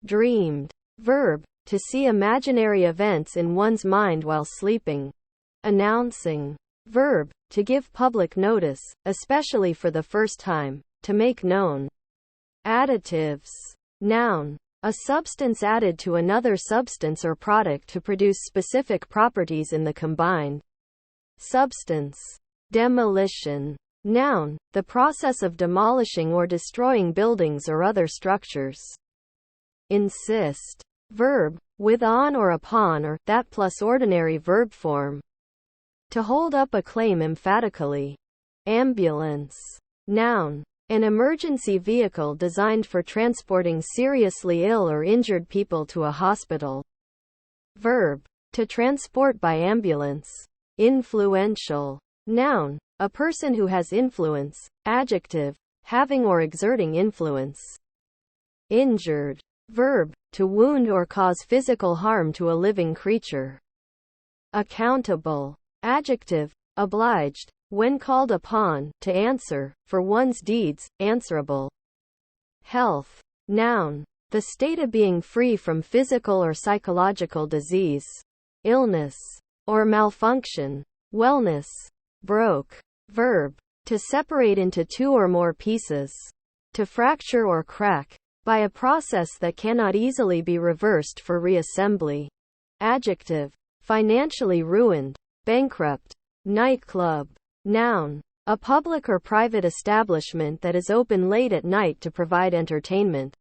dreamed. Verb, to see imaginary events in one's mind while sleeping. Announcing. Verb, to give public notice, especially for the first time, to make known. Additives. Noun. A substance added to another substance or product to produce specific properties in the combined substance. Demolition. Noun. The process of demolishing or destroying buildings or other structures. Insist. Verb, with on or upon or that plus ordinary verb form. To hold up a claim emphatically. Ambulance. Noun. An emergency vehicle designed for transporting seriously ill or injured people to a hospital. Verb, to transport by ambulance. Influential. Noun, a person who has influence. Adjective, having or exerting influence. Injured. Verb, to wound or cause physical harm to a living creature. Accountable. Adjective, obliged, when called upon, to answer, for one's deeds, answerable. Health. Noun, the state of being free from physical or psychological disease, illness, or malfunction. Wellness. Broke. Verb, to separate into two or more pieces. To fracture or crack, by a process that cannot easily be reversed for reassembly. Adjective, financially ruined, bankrupt. Nightclub. Noun, a public or private establishment that is open late at night to provide entertainment.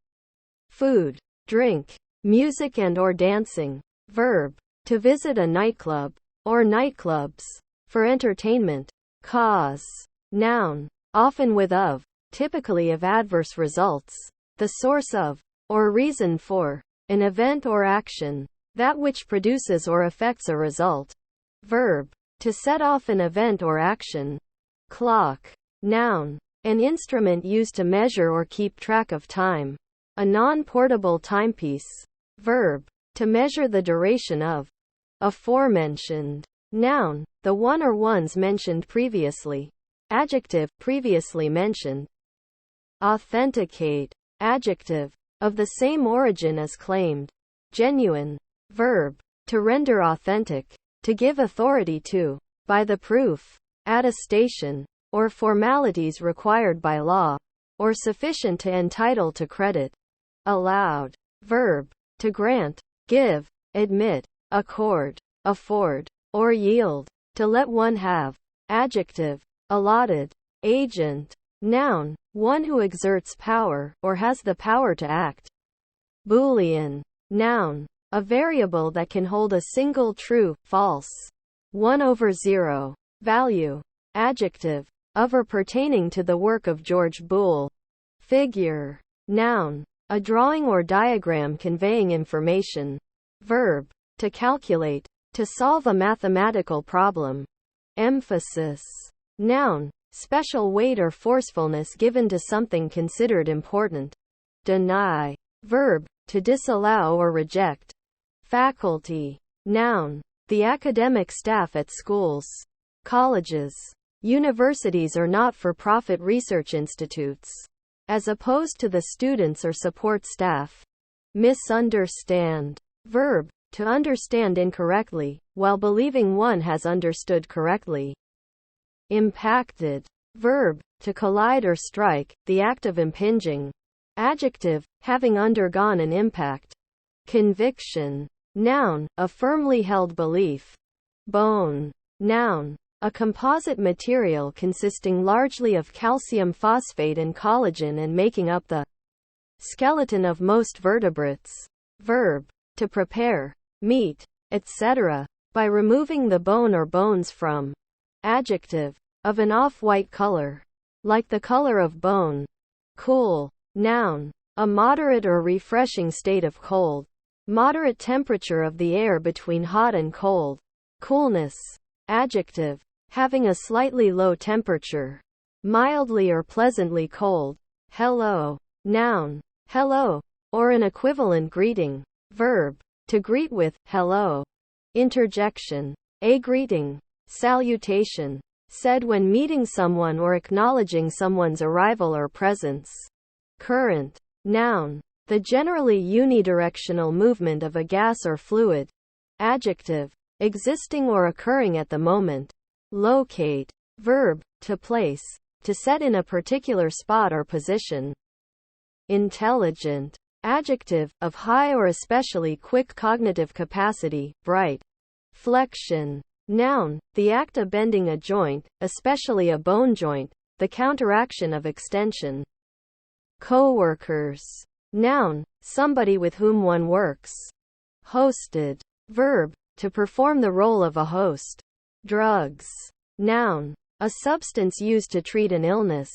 Food, drink, music and or dancing. Verb, to visit a nightclub, or nightclubs, for entertainment. Cause. Noun, often with of, typically of adverse results. The source of, or reason for, an event or action, that which produces or affects a result. Verb, to set off an event or action. Clock. Noun, an instrument used to measure or keep track of time. A non-portable timepiece. Verb, to measure the duration of. Aforementioned. Noun, the one or ones mentioned previously. Adjective, previously mentioned. Authenticate. Adjective, of the same origin as claimed. Genuine. Verb, to render authentic. To give authority to. By the proof, attestation, or formalities required by law, or sufficient to entitle to credit. Allowed. Verb, to grant, give, admit, accord, afford, or yield. To let one have. Adjective, allotted. Agent. Noun, one who exerts power, or has the power to act. Boolean. Noun, a variable that can hold a single true, false, 1/0 value. Adjective, of or pertaining to the work of George Boole. Figure. Noun, a drawing or diagram conveying information. Verb, to calculate, to solve a mathematical problem. Emphasis. Noun, special weight or forcefulness given to something considered important. Deny. Verb, to disallow or reject. Faculty. Noun, the academic staff at schools, colleges, universities or not-for-profit research institutes, as opposed to the students or support staff. Misunderstand. Verb, to understand incorrectly, while believing one has understood correctly. Impacted. Verb, to collide or strike, the act of impinging. Adjective, having undergone an impact. Conviction. Noun, a firmly held belief. Bone. Noun, a composite material consisting largely of calcium phosphate and collagen and making up the skeleton of most vertebrates. Verb, to prepare, meat, etc., by removing the bone or bones from. Adjective, of an off-white color, like the color of bone. Cool. Noun, a moderate or refreshing state of cold. Moderate temperature of the air between hot and cold. Coolness. Adjective, having a slightly low temperature. Mildly or pleasantly cold. Hello. Noun, hello, or an equivalent greeting. Verb, to greet with, hello. Interjection. A greeting, salutation, said when meeting someone or acknowledging someone's arrival or presence. Current. Noun, the generally unidirectional movement of a gas or fluid. Adjective, existing or occurring at the moment. Locate, verb, to place, to set in a particular spot or position. Intelligent, adjective, of high or especially quick cognitive capacity, bright. Flexion, noun, the act of bending a joint, especially a bone joint, the counteraction of extension. Coworkers, noun, somebody with whom one works. Hosted, verb, to perform the role of a host. Drugs, noun, a substance used to treat an illness,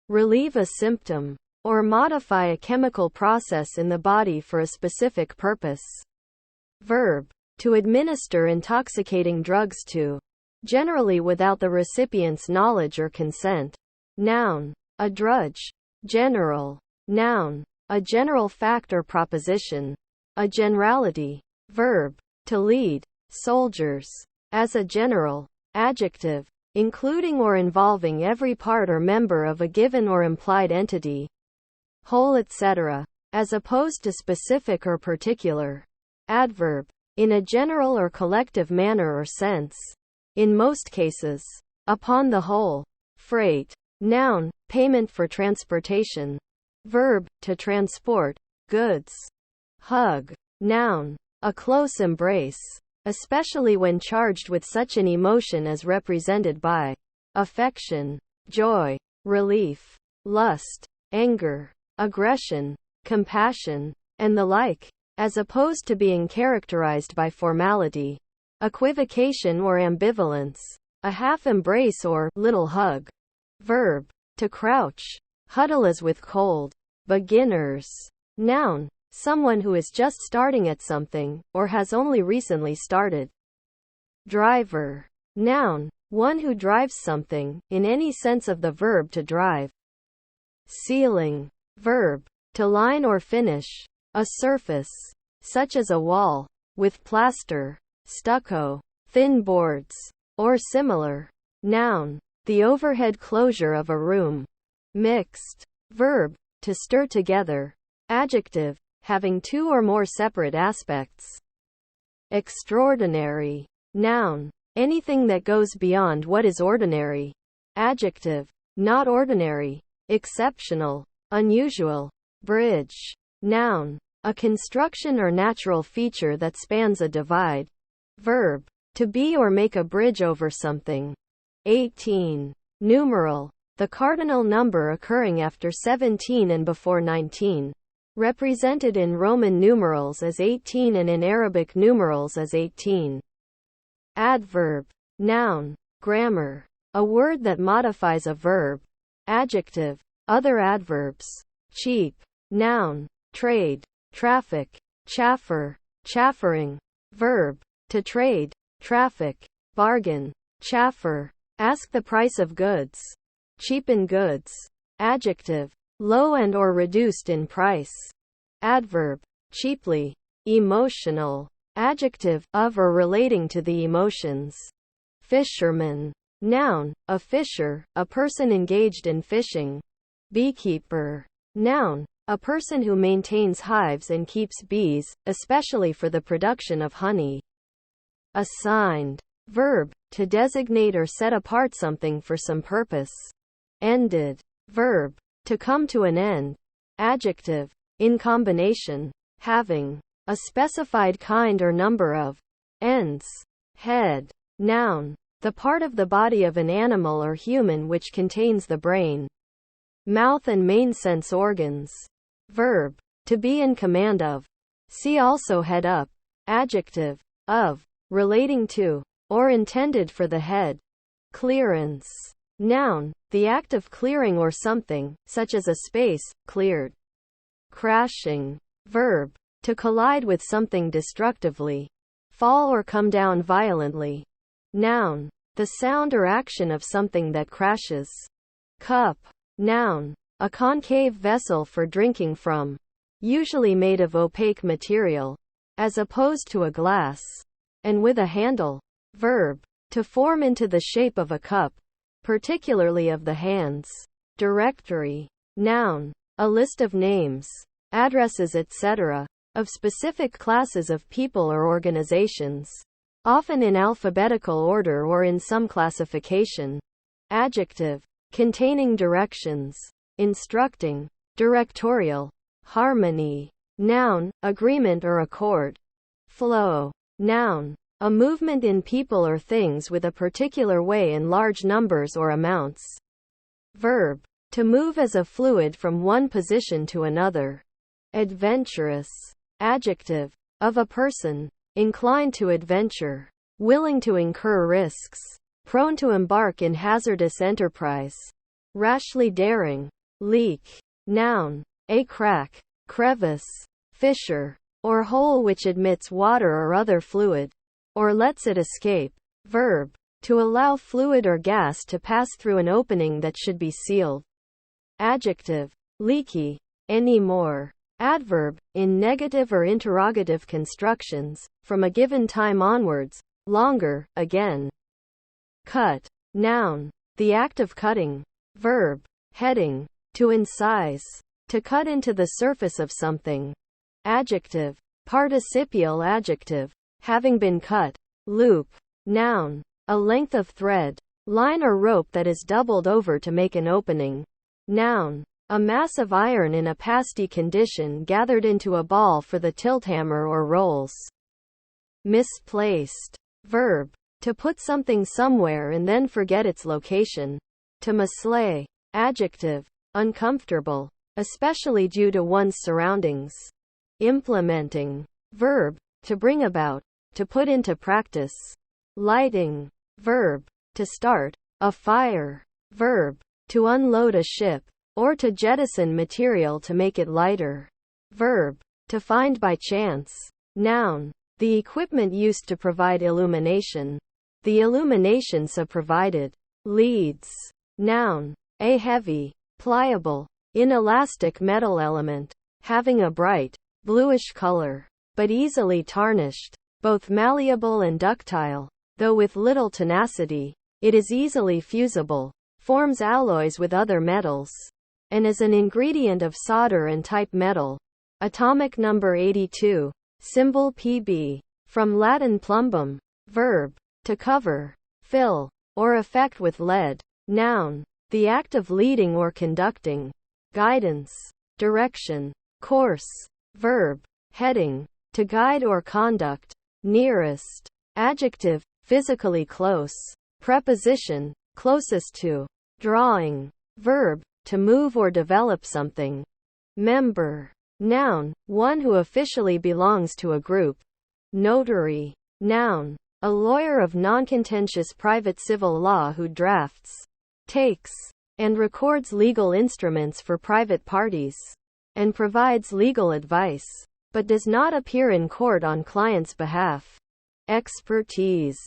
relieve a symptom, or modify a chemical process in the body for a specific purpose. Verb, to administer intoxicating drugs to, generally without the recipient's knowledge or consent. Noun, a drudge. General, noun, a general fact or proposition. A generality. Verb, to lead. Soldiers, as a general. Adjective, including or involving every part or member of a given or implied entity. Whole, etc., as opposed to specific or particular. Adverb, in a general or collective manner or sense. In most cases. Upon the whole. Freight, noun, payment for transportation. Verb, to transport goods. Hug, noun, a close embrace, especially when charged with such an emotion as represented by affection, joy, relief, lust, anger, aggression, compassion, and the like, as opposed to being characterized by formality, equivocation or ambivalence. A half embrace or little hug. Verb, to crouch, huddle as with cold. Beginners, noun, someone who is just starting at something, or has only recently started. Driver, noun, one who drives something, in any sense of the verb to drive. Ceiling, verb, to line or finish, a surface, such as a wall, with plaster, stucco, thin boards, or similar. Noun, the overhead closure of a room. Mixed, verb, to stir together. Adjective, having two or more separate aspects. Extraordinary, noun, anything that goes beyond what is ordinary. Adjective, not ordinary, exceptional, unusual. Bridge, noun, a construction or natural feature that spans a divide. Verb, to be or make a bridge over something. 18. Numeral, the cardinal number occurring after 17 and before 19. Represented in Roman numerals as 18 and in Arabic numerals as 18. Adverb, noun, grammar, a word that modifies a verb. Adjective, other adverbs. Cheap, noun, trade, traffic, chaffer, chaffering. Verb, to trade, traffic, bargain, chaffer, ask the price of goods, cheapen goods. Adjective, low and or reduced in price. Adverb, cheaply, emotional. Adjective, of or relating to the emotions. Fisherman, noun, a fisher, a person engaged in fishing. Beekeeper, noun, a person who maintains hives and keeps bees, especially for the production of honey. Assigned, verb, to designate or set apart something for some purpose. Ended, verb, to come to an end. Adjective, in combination, having a specified kind or number of ends. Head, noun, the part of the body of an animal or human which contains the brain, mouth and main sense organs. Verb, to be in command of. See also head up. Adjective, of, relating to, or intended for the head. Clearance, noun, the act of clearing or something, such as a space, cleared. Crashing, verb, to collide with something destructively. Fall or come down violently. Noun, the sound or action of something that crashes. Cup, noun, a concave vessel for drinking from, usually made of opaque material, as opposed to a glass, and with a handle. Verb, to form into the shape of a cup, particularly of the hands. Directory, noun, a list of names. addresses, etc., of specific classes of people or organizations, often in alphabetical order or in some classification. Adjective, containing directions, instructing, directorial, harmony. Noun, agreement or accord. Flow. Noun, a movement in people or things with a particular way in large numbers or amounts. Verb, to move as a fluid from one position to another. Adventurous. Adjective, of a person, inclined to adventure, willing to incur risks, prone to embark in hazardous enterprise, rashly daring. Leak. Noun, a crack, crevice, fissure, or hole which admits water or other fluid, or lets it escape. Verb, to allow fluid or gas to pass through an opening that should be sealed. Adjective, leaky. Any more. Adverb, in negative or interrogative constructions, from a given time onwards, longer, again. Cut. Noun, the act of cutting. Verb, heading, to incise, to cut into the surface of something. Adjective, participial adjective, having been cut. Loop. Noun, a length of thread, line or rope that is doubled over to make an opening. Noun, a mass of iron in a pasty condition gathered into a ball for the tilthammer or rolls. Misplaced. Verb, to put something somewhere and then forget its location. To mislay. Adjective, uncomfortable, especially due to one's surroundings. Implementing. Verb, to bring about, to put into practice. Lighting. Verb, to start a fire. Verb, to unload a ship, or to jettison material to make it lighter. Verb, to find by chance. Noun, the equipment used to provide illumination. The illumination so provided. Leads. Noun, a heavy, pliable, inelastic metal element, having a bright, bluish color, but easily tarnished. Both malleable and ductile, though with little tenacity, it is easily fusible, forms alloys with other metals, and is an ingredient of solder and type metal. Atomic number 82, symbol Pb, from Latin plumbum. Verb, to cover, fill, or affect with lead. Noun, the act of leading or conducting. Guidance, direction, course. Verb, heading, to guide or conduct. Nearest. Adjective, physically close. Preposition, closest to. Drawing. Verb, to move or develop something. Member. Noun, one who officially belongs to a group. Notary. Noun, a lawyer of non-contentious private civil law who drafts, takes, and records legal instruments for private parties, and provides legal advice, but does not appear in court on client's behalf. Expertise.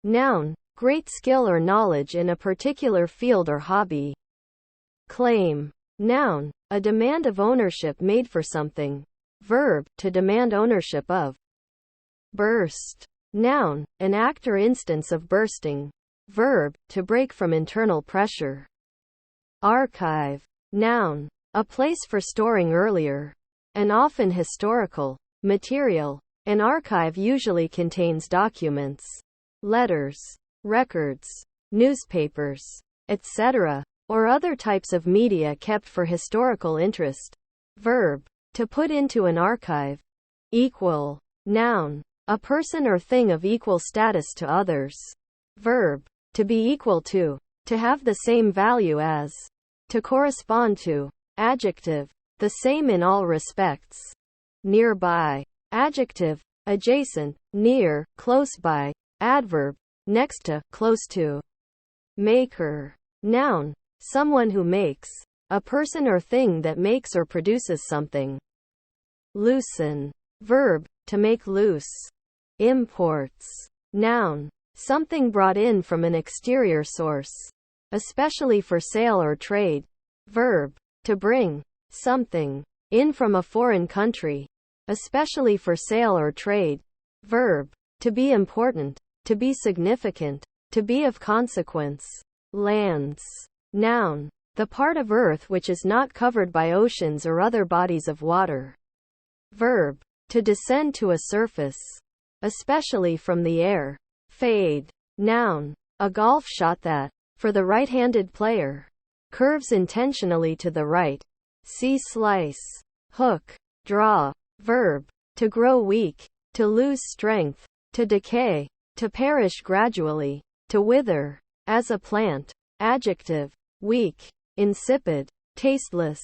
Noun, great skill or knowledge in a particular field or hobby. Claim. Noun, a demand of ownership made for something. Verb, to demand ownership of. Burst. Noun, an act or instance of bursting. Verb, to break from internal pressure. Archive. Noun, a place for storing earlier, and often historical, material. An archive usually contains documents, letters, records, newspapers, etc., or other types of media kept for historical interest. Verb, to put into an archive. Equal. Noun, a person or thing of equal status to others. Verb, to be equal to have the same value as, to correspond to. Adjective, the same in all respects. Nearby. Adjective, adjacent, near, close by. Adverb, next to, close to. Maker. Noun, someone who makes, a person or thing that makes or produces something. Loosen. Verb, to make loose. Imports. Noun, something brought in from an exterior source, especially for sale or trade. Verb, to bring something in from a foreign country, especially for sale or trade. Verb, to be important, to be significant, to be of consequence. Lands. Noun, the part of Earth which is not covered by oceans or other bodies of water. Verb, to descend to a surface, especially from the air. Fade. Noun, a golf shot that, for the right-handed player, curves intentionally to the right. See slice. Hook. Draw. Verb, to grow weak, to lose strength, to decay, to perish gradually, to wither, as a plant. Adjective, weak, insipid, tasteless,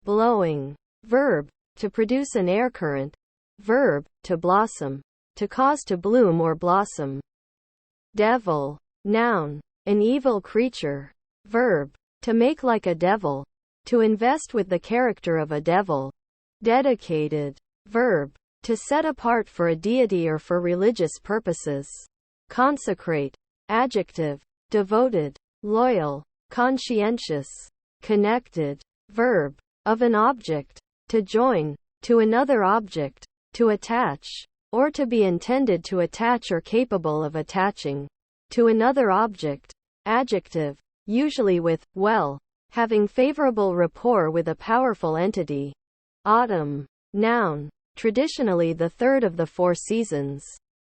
blowing. Verb, to produce an air current. Verb, to blossom, to cause to bloom or blossom. Devil. Noun, an evil creature. Verb, to make like a devil, to invest with the character of a devil. Dedicated. Verb, to set apart for a deity or for religious purposes. Consecrate. Adjective, devoted, loyal, conscientious, connected. Verb, of an object, to join, to another object, to attach, or to be intended to attach or capable of attaching, to another object. Adjective, usually with, well, having favorable rapport with a powerful entity. Autumn. Noun, traditionally the third of the 4 seasons.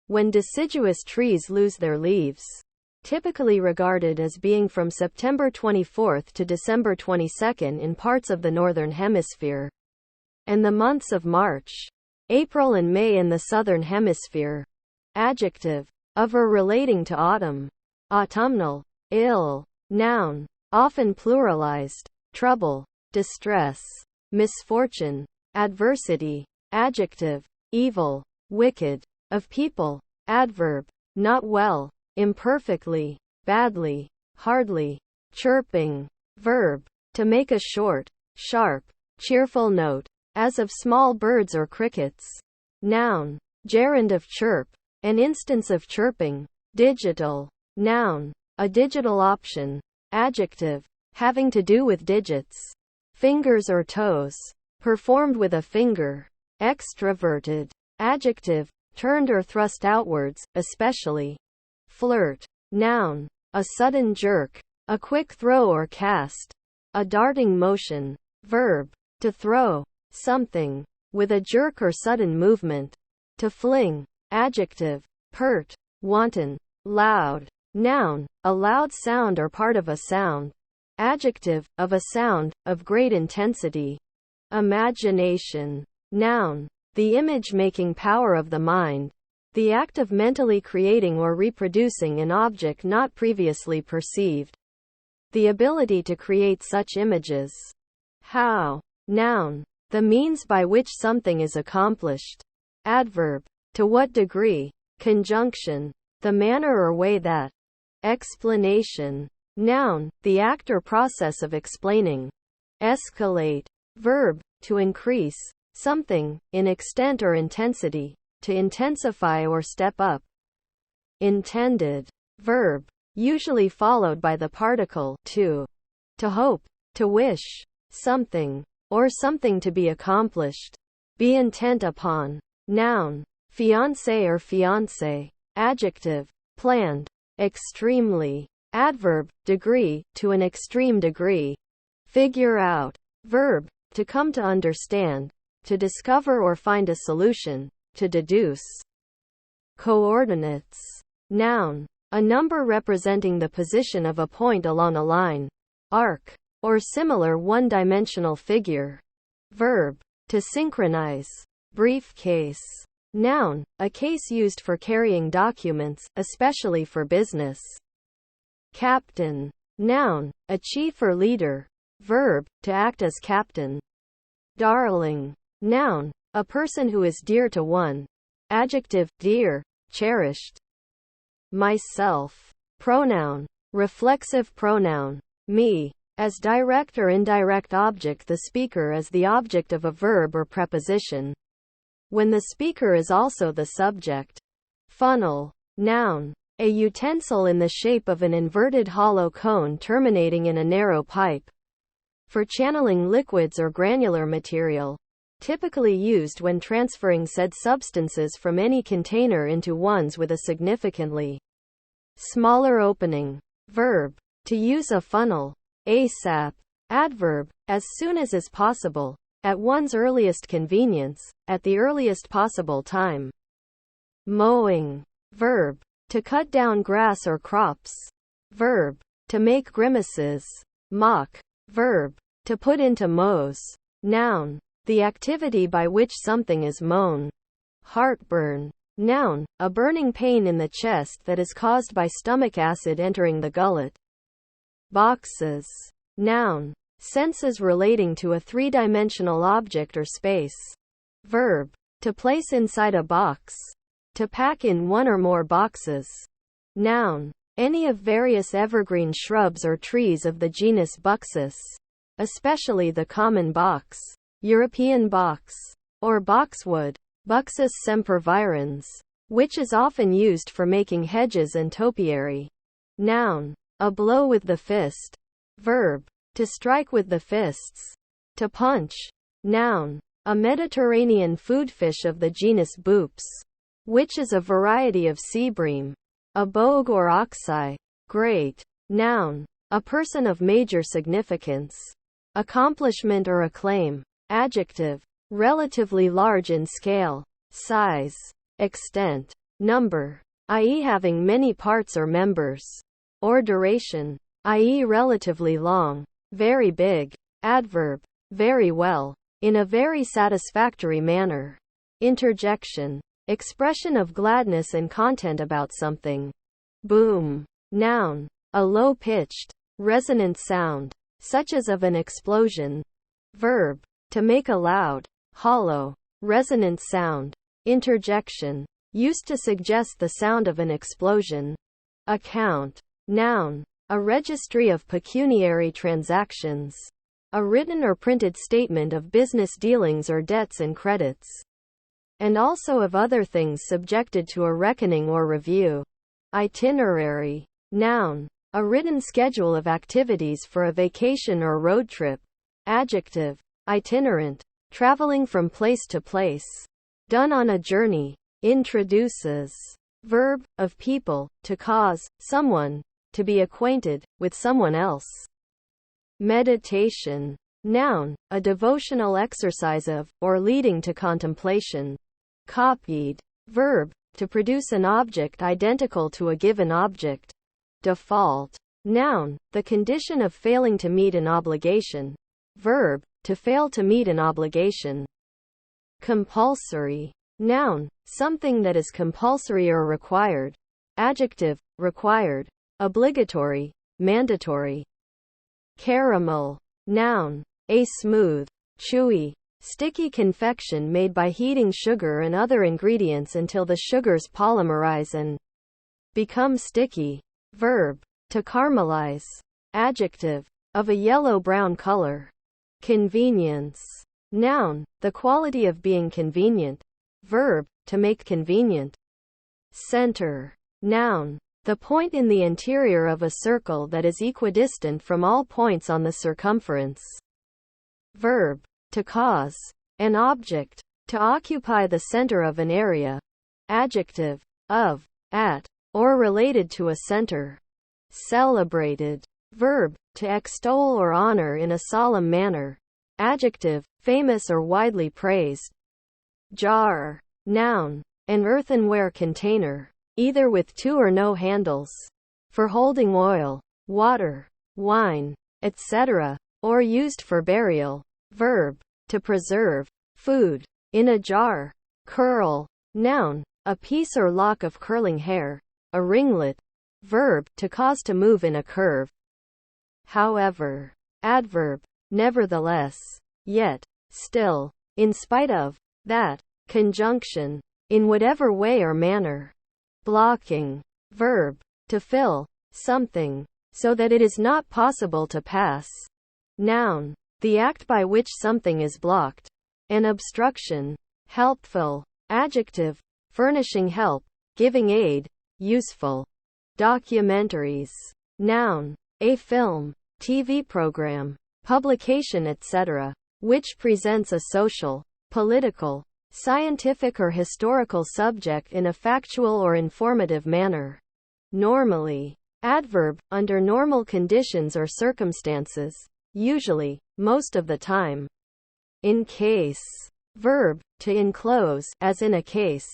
When deciduous trees lose their leaves. Typically regarded as being from September 24th to December 22nd in parts of the Northern Hemisphere, and the months of March, April and May in the Southern Hemisphere. Adjective, of or relating to autumn. Autumnal. Ill. Noun, often pluralized. Trouble, distress, misfortune, adversity. Adjective, evil, wicked, of people. Adverb, not well, imperfectly, badly, hardly. Chirping. Verb, to make a short, sharp, cheerful note, as of small birds or crickets. Noun, gerund of chirp, an instance of chirping. Digital. Noun, a digital option. Adjective, having to do with digits. Fingers or toes. Performed with a finger. Extroverted. Adjective, turned or thrust outwards, especially. Flirt. Noun, a sudden jerk, a quick throw or cast, a darting motion. Verb, to throw something with a jerk or sudden movement. To fling. Adjective, pert, wanton, loud. Noun, a loud sound or part of a sound. Adjective, of a sound, of great intensity. Imagination. Noun, the image-making power of the mind. The act of mentally creating or reproducing an object not previously perceived. The ability to create such images. How. Noun, the means by which something is accomplished. Adverb, to what degree. Conjunction, the manner or way that. Explanation. Noun, the act or process of explaining. Escalate. Verb, to increase something, in extent or intensity, to intensify or step up. Intended. Verb, usually followed by the particle to hope, to wish something, or something to be accomplished. Be intent upon. Noun, fiancé or fiancée. Adjective, planned. Extremely. Adverb, degree, to an extreme degree. Figure out. Verb, to come to understand, to discover or find a solution, to deduce. Coordinates. Noun, a number representing the position of a point along a line, arc, or similar one-dimensional figure. Verb, to synchronize. Briefcase. Noun, a case used for carrying documents, especially for business. Captain. Noun, a chief or leader. Verb, to act as captain. Darling. Noun, a person who is dear to one. Adjective, dear, cherished. Myself. Pronoun, reflexive pronoun. Me. As direct or indirect object, the speaker as the object of a verb or preposition, when the speaker is also the subject. Funnel. Noun, a utensil in the shape of an inverted hollow cone terminating in a narrow pipe. For channeling liquids or granular material. Typically used when transferring said substances from any container into ones with a significantly smaller opening. Verb, to use a funnel. ASAP. Adverb, as soon as is possible, at one's earliest convenience, at the earliest possible time. Mowing. Verb, to cut down grass or crops. Verb, to make grimaces. Mock. Verb, to put into mows. Noun, the activity by which something is mown. Heartburn. Noun, a burning pain in the chest that is caused by stomach acid entering the gullet. Boxes. Noun, senses relating to a three-dimensional object or space. Verb, to place inside a box. To pack in one or more boxes. Noun, any of various evergreen shrubs or trees of the genus Buxus, especially the common box, European box, or boxwood, Buxus sempervirens, which is often used for making hedges and topiary. Noun, a blow with the fist. Verb, to strike with the fists. To punch. Noun, a Mediterranean food fish of the genus Boops, which is a variety of sea bream. A bogue or oxeye. Great. Noun, a person of major significance. Accomplishment or acclaim. Adjective, relatively large in scale, size, extent, number, i.e. having many parts or members. Or duration, i.e. relatively long, very big. Adverb, very well, in a very satisfactory manner. Interjection, expression of gladness and content about something. Boom. Noun, a low-pitched, resonant sound, such as of an explosion. Verb, to make a loud, hollow, resonant sound. Interjection, used to suggest the sound of an explosion. Account. Noun, a registry of pecuniary transactions. A written or printed statement of business dealings or debts and credits. And also of other things subjected to a reckoning or review. Itinerary. Noun, a written schedule of activities for a vacation or road trip. Adjective, itinerant, traveling from place to place. Done on a journey. Introduces. Verb, of people, to cause, someone, to be acquainted, with someone else. Meditation. Noun, a devotional exercise of, or leading to contemplation. Copied. Verb, to produce an object identical to a given object. Default. Noun, the condition of failing to meet an obligation. Verb, to fail to meet an obligation. Compulsory. Noun, something that is compulsory or required. Adjective, required, obligatory, mandatory. Caramel. Noun, a smooth, chewy, sticky confection made by heating sugar and other ingredients until the sugars polymerize and become sticky. Verb, to caramelize. Adjective, of a yellow-brown color. Convenience. Noun, the quality of being convenient. Verb, to make convenient. Center. Noun, the point in the interior of a circle that is equidistant from all points on the circumference. Verb, to cause. An object, to occupy the center of an area. Adjective, of, at, or related to a center. Celebrated. Verb, to extol or honor in a solemn manner. Adjective, famous or widely praised. Jar. Noun, an earthenware container, either with two or no handles, for holding oil, water, wine, etc., or used for burial. Verb, to preserve food in a jar. Curl. Noun, a piece or lock of curling hair, a ringlet. Verb, to cause to move in a curve. However. Adverb, nevertheless, yet, still, in spite of, that. Conjunction, in whatever way or manner. Blocking. Verb, to fill something, so that it is not possible to pass. Noun, the act by which something is blocked. An obstruction. Helpful. Adjective, furnishing help, giving aid, useful. Documentaries. Noun, a film, TV program, publication etc., which presents a social, political, scientific or historical subject in a factual or informative manner. Normally. Adverb, under normal conditions or circumstances. usually, most of the time. Encase. Verb, to enclose, as in a case.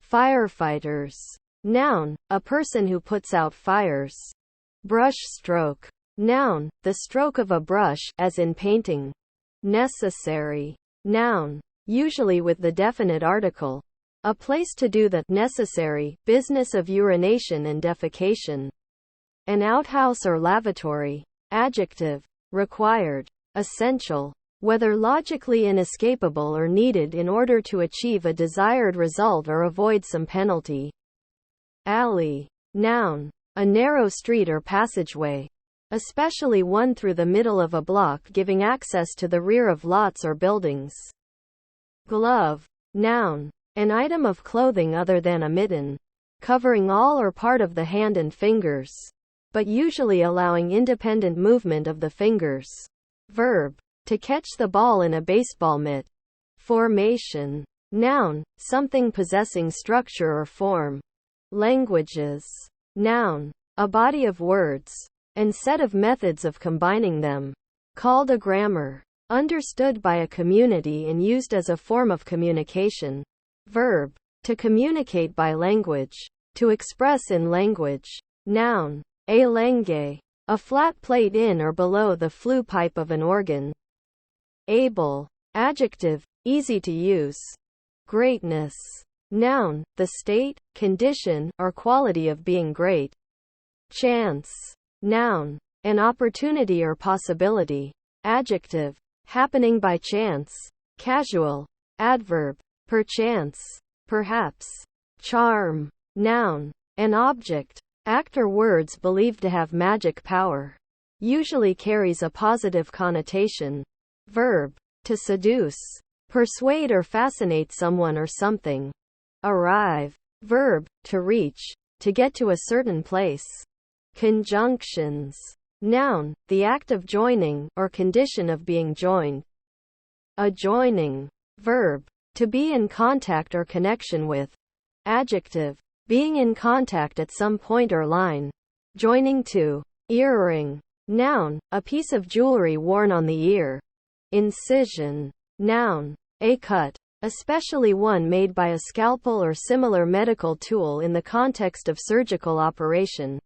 Firefighters. Noun, a person who puts out fires. Brush stroke. Noun, the stroke of a brush, as in painting. Necessary. Noun, usually with the definite article. A place to do the necessary business of urination and defecation. An outhouse or lavatory. Adjective. Required. Essential. Whether logically inescapable or needed in order to achieve a desired result or avoid some penalty. Alley. Noun, a narrow street or passageway, especially one through the middle of a block giving access to the rear of lots or buildings. Glove. Noun, an item of clothing other than a mitten, covering all or part of the hand and fingers, but usually allowing independent movement of the fingers. Verb, to catch the ball in a baseball mitt. Formation. Noun, something possessing structure or form. Languages. Noun, a body of words, and set of methods of combining them, called a grammar, understood by a community and used as a form of communication. Verb, to communicate by language, to express in language. Noun, a langue, a flat plate in or below the flue pipe of an organ. Able. Adjective, easy to use. Greatness. Noun, the state, condition, or quality of being great. Chance. Noun, an opportunity or possibility. Adjective, happening by chance. Casual. Adverb, perchance, perhaps. Charm. Noun, an object, act or words believed to have magic power. Usually carries a positive connotation. Verb, to seduce, persuade or fascinate someone or something. Arrive. Verb, to reach, to get to a certain place. Conjunctions. Noun, the act of joining, or condition of being joined. Adjoining. Verb, to be in contact or connection with. Adjective, being in contact at some point or line. Joining to. Earring. Noun, a piece of jewelry worn on the ear. Incision. Noun, a cut, especially one made by a scalpel or similar medical tool in the context of surgical operation.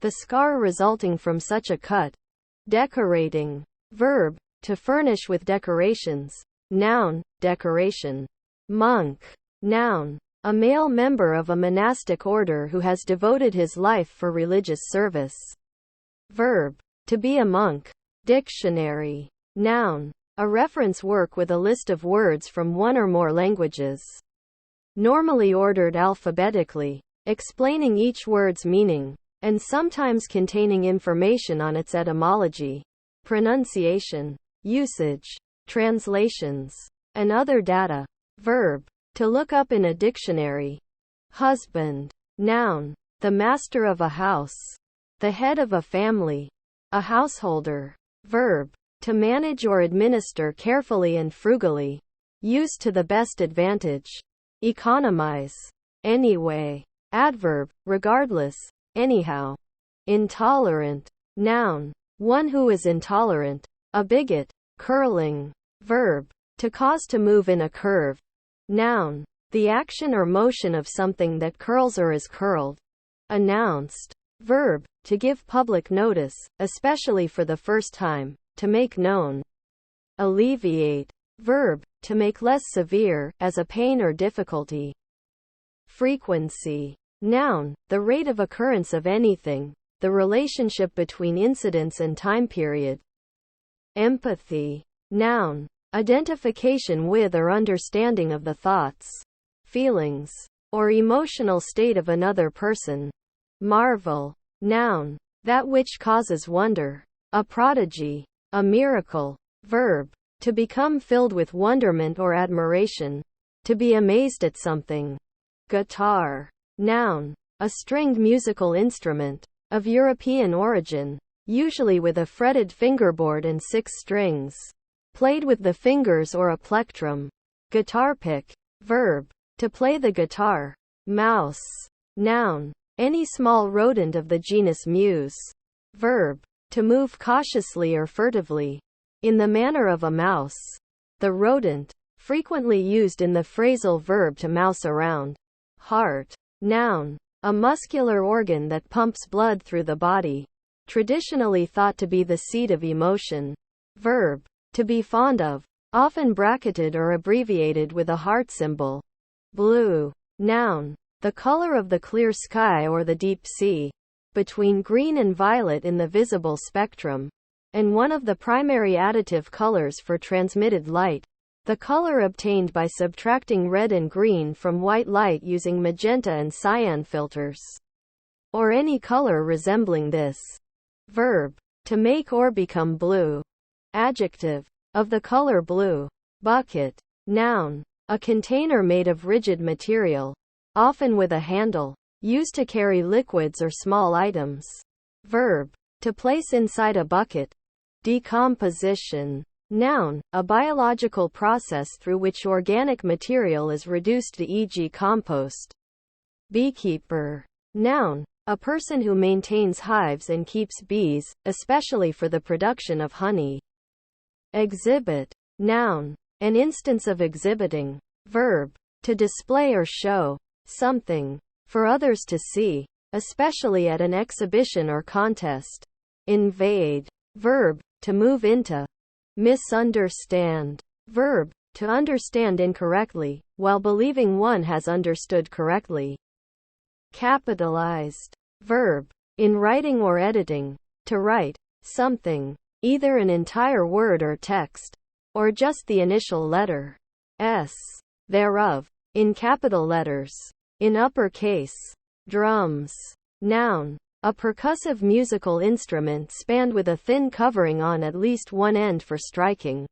The scar resulting from such a cut. Decorating. Verb, to furnish with decorations. Noun, decoration. Monk. Noun, a male member of a monastic order who has devoted his life for religious service. Verb, to be a monk. Dictionary. Noun, a reference work with a list of words from one or more languages. Normally ordered alphabetically, explaining each word's meaning, and sometimes containing information on its etymology, pronunciation, usage, translations, and other data. Verb, to look up in a dictionary. Husband. Noun, the master of a house, the head of a family, a householder. Verb, to manage or administer carefully and frugally. Use to the best advantage. Economize. Anyway. Adverb, regardless, anyhow. Intolerant. Noun, one who is intolerant. A bigot. Curling. Verb, to cause to move in a curve. Noun, the action or motion of something that curls or is curled. Announced. Verb, to give public notice, especially for the first time. To make known. Alleviate. Verb, to make less severe, as a pain or difficulty. Frequency. Noun, the rate of occurrence of anything, the relationship between incidents and time period. Empathy. Noun, identification with or understanding of the thoughts, feelings, or emotional state of another person. Marvel. Noun, that which causes wonder. A prodigy. A miracle. Verb, to become filled with wonderment or admiration. To be amazed at something. Guitar. Noun, a stringed musical instrument, of European origin, usually with a fretted fingerboard and 6 strings. Played with the fingers or a plectrum. Guitar pick. Verb, to play the guitar. Mouse. Noun, any small rodent of the genus Mus. Verb, to move cautiously or furtively, in the manner of a mouse. The rodent, frequently used in the phrasal verb to mouse around. Heart. Noun. A muscular organ that pumps blood through the body. Traditionally thought to be the seat of emotion. Verb. To be fond of. Often bracketed or abbreviated with a heart symbol. Blue. Noun. The color of the clear sky or the deep sea. Between green and violet in the visible spectrum. And one of the primary additive colors for transmitted light. The color obtained by subtracting red and green from white light using magenta and cyan filters. Or any color resembling this. Verb. To make or become blue. Adjective. Of the color blue. Bucket. Noun. A container made of rigid material. Often with a handle. Used to carry liquids or small items. Verb. To place inside a bucket. Decomposition. Noun. A biological process through which organic material is reduced to, e.g. compost. Beekeeper. Noun. A person who maintains hives and keeps bees, especially for the production of honey. Exhibit. Noun. An instance of exhibiting. Verb. To display or show something for others to see, especially at an exhibition or contest. Invade. Verb. To move into. Misunderstand. Verb. To understand incorrectly, while believing one has understood correctly. Capitalized. Verb. In writing or editing. To write something, either an entire word or text, or just the initial letter S thereof, in capital letters. In uppercase. Drums. Noun. A percussive musical instrument spanned with a thin covering on at least one end for striking.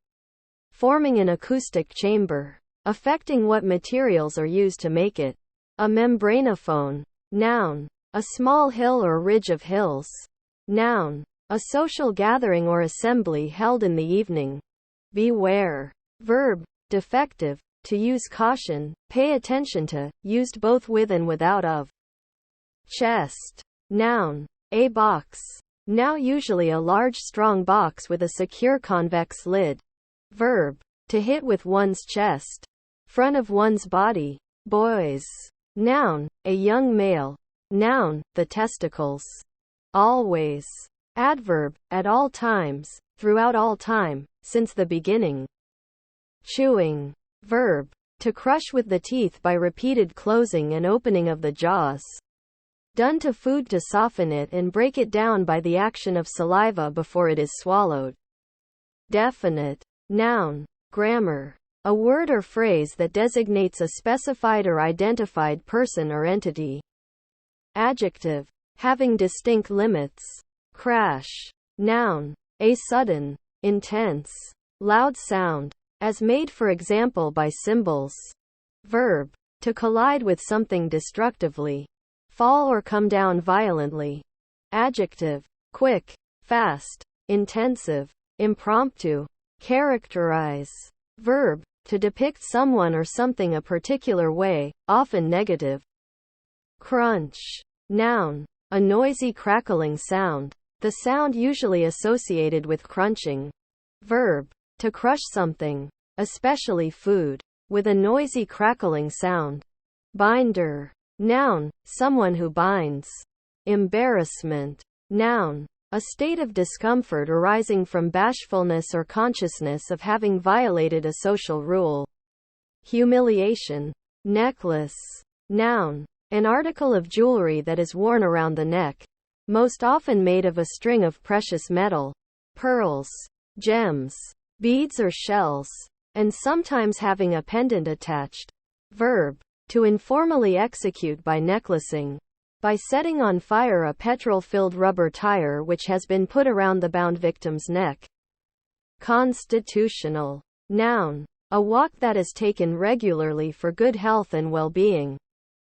Forming an acoustic chamber. Affecting what materials are used to make it. A membranophone. Noun. A small hill or ridge of hills. Noun. A social gathering or assembly held in the evening. Beware. Verb. Defective. To use caution, pay attention to, used both with and without of. Chest. Noun. A box. Now usually a large strong box with a secure convex lid. Verb. To hit with one's chest. Front of one's body. Boys. Noun. A young male. Noun. The testicles. Always. Adverb. At all times, throughout all time, since the beginning. Chewing. Verb. To crush with the teeth by repeated closing and opening of the jaws. Done to food to soften it and break it down by the action of saliva before it is swallowed. Definite. Noun. Grammar. A word or phrase that designates a specified or identified person or entity. Adjective. Having distinct limits. Crash. Noun. A sudden, intense, loud sound, as made for example by cymbals. Verb. To collide with something destructively. Fall or come down violently. Adjective. Quick, fast, intensive, impromptu. Characterize. Verb. To depict someone or something a particular way, often negative. Crunch. Noun. A noisy crackling sound. The sound usually associated with crunching. Verb. To crush something, especially food, with a noisy crackling sound. Binder. Noun. Someone who binds. Embarrassment. Noun. A state of discomfort arising from bashfulness or consciousness of having violated a social rule. Humiliation. Necklace. Noun. An article of jewelry that is worn around the neck. Most often made of a string of precious metal. Pearls. Gems. Beads or shells. And sometimes having a pendant attached. Verb. To informally execute by necklacing. By setting on fire a petrol-filled rubber tire which has been put around the bound victim's neck. Constitutional. Noun. A walk that is taken regularly for good health and well-being.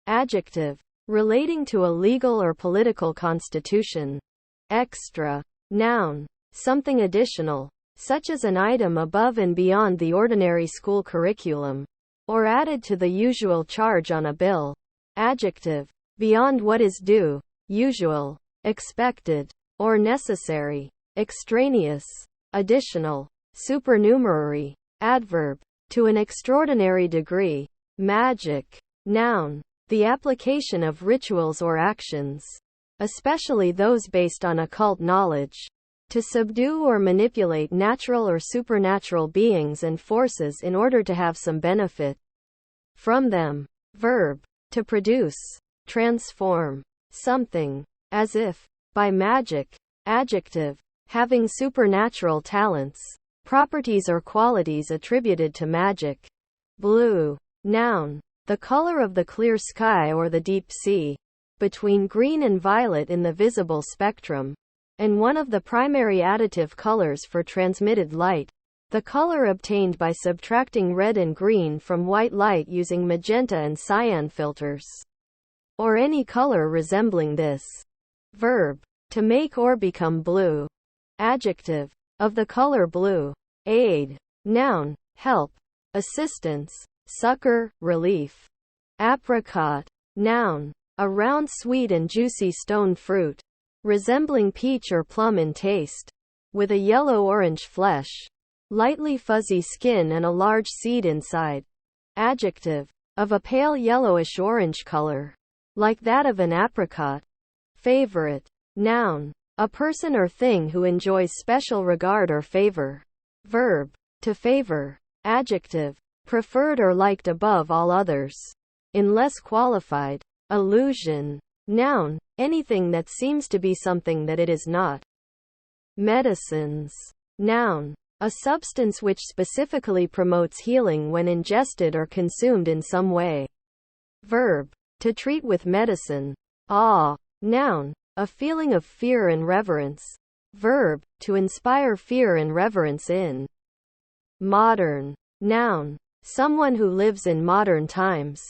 Adjective. Relating to a legal or political constitution. Extra. Noun. Something additional, such as an item above and beyond the ordinary school curriculum, or added to the usual charge on a bill. Adjective. Beyond what is due, usual, expected, or necessary. extraneous, additional, supernumerary, adverb, to an extraordinary degree, magic, noun, the application of rituals or actions, especially those based on occult knowledge, to subdue or manipulate natural or supernatural beings and forces in order to have some benefit from them. Verb, to produce, transform, something, as if, by magic. Adjective, having supernatural talents, properties or qualities attributed to magic. Blue, noun, the color of the clear sky or the deep sea, between green and violet in the visible spectrum, and one of the primary additive colors for transmitted light, the color obtained by subtracting red and green from white light using magenta and cyan filters, or any color resembling this. Verb, to make or become blue. Adjective, of the color blue. Aid, noun, help, assistance, succor, relief. Apricot, noun, a round sweet and juicy stone fruit, resembling peach or plum in taste, with a yellow-orange flesh, lightly fuzzy skin and a large seed inside. Adjective, of a pale yellowish-orange color, like that of an apricot. Favorite, noun, a person or thing who enjoys special regard or favor. Verb, to favor. Adjective, preferred or liked above all others. In less qualified. Illusion, noun, anything that seems to be something that it is not. Medicines, noun, a substance which specifically promotes healing when ingested or consumed in some way. Verb, to treat with medicine. Awe, noun, a feeling of fear and reverence. Verb, to inspire fear and reverence in. Modern, noun, someone who lives in modern times.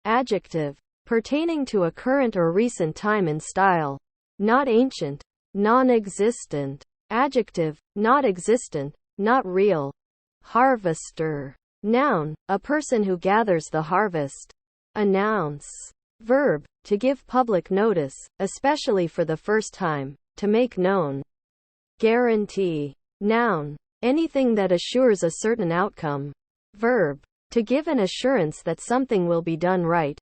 Adjective, pertaining to a current or recent time and style. Not ancient, non-existent. Adjective, not existent, not real. Harvester, noun, a person who gathers the harvest. Announce. Verb, to give public notice, especially for the first time, to make known. Guarantee, noun, anything that assures a certain outcome. Verb, to give an assurance that something will be done right,